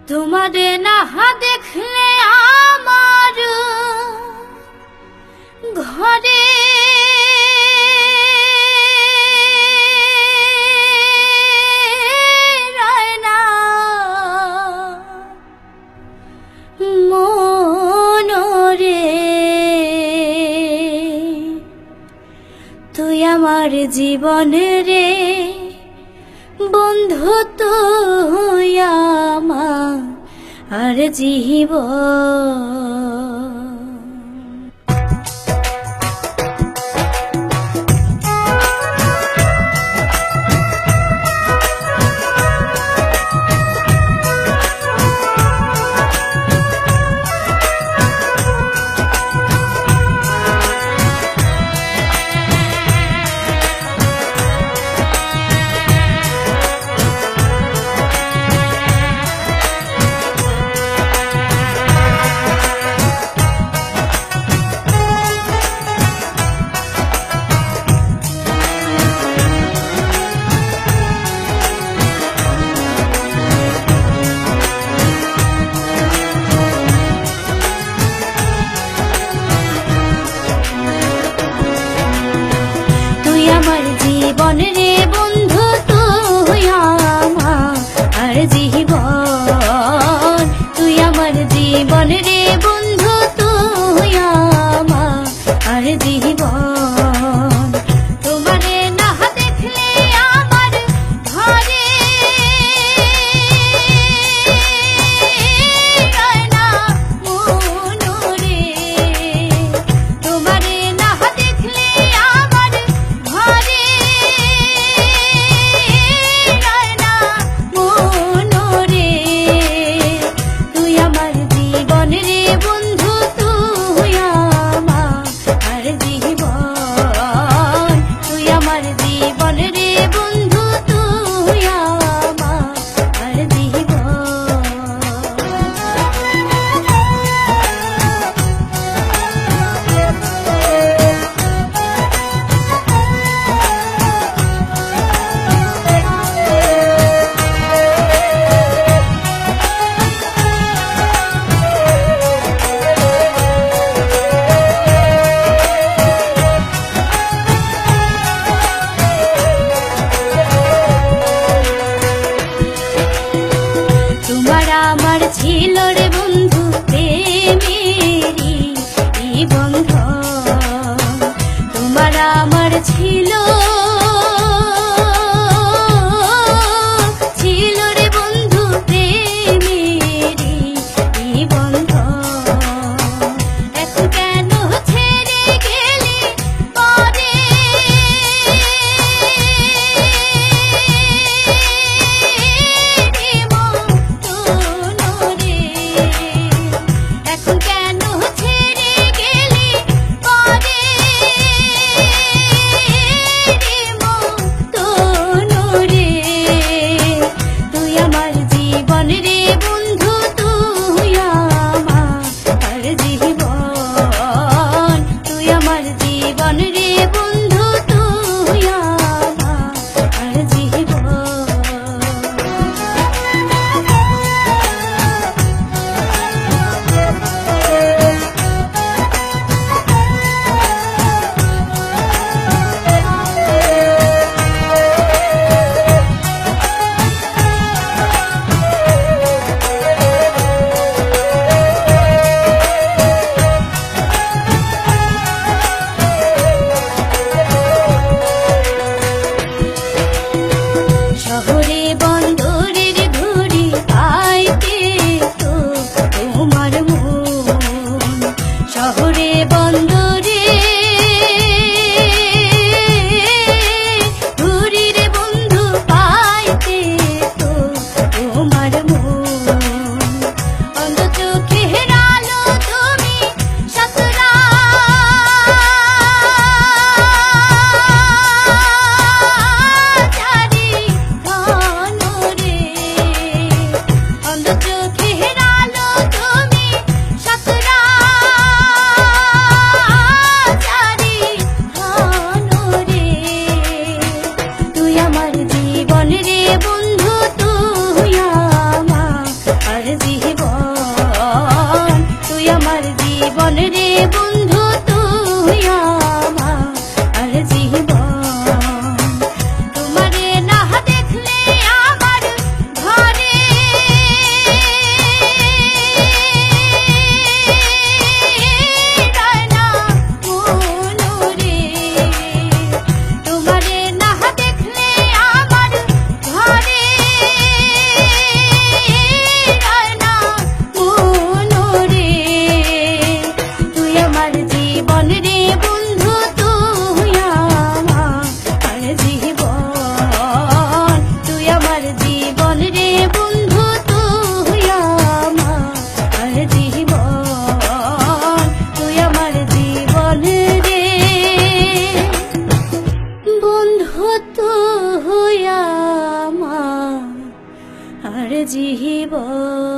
তোমারে না দেখলে আমার ঘরে রায় না মনরে। তুই আমার জীবন রে বন্ধু, তুই আমার জীবন। জীবন রে বন্ধু, তুই আমার জীবন। তুই আমার জীবন রে বন্ধু, তুই আমার জীবন। তোমারে না দেখলে আমার ঘরে রায় না মনরে। তোমারে না দেখলে আমার ঘরে ছিল রে বন্ধু প্রেমেরই বন্ধন। তোমার আমার ছিল রে বন্ধু প্রেমেরই বন্ধন। এখন কেন ছেড়ে গেলি পরে জীবন রে বন্ধু, তুই আমার ঘর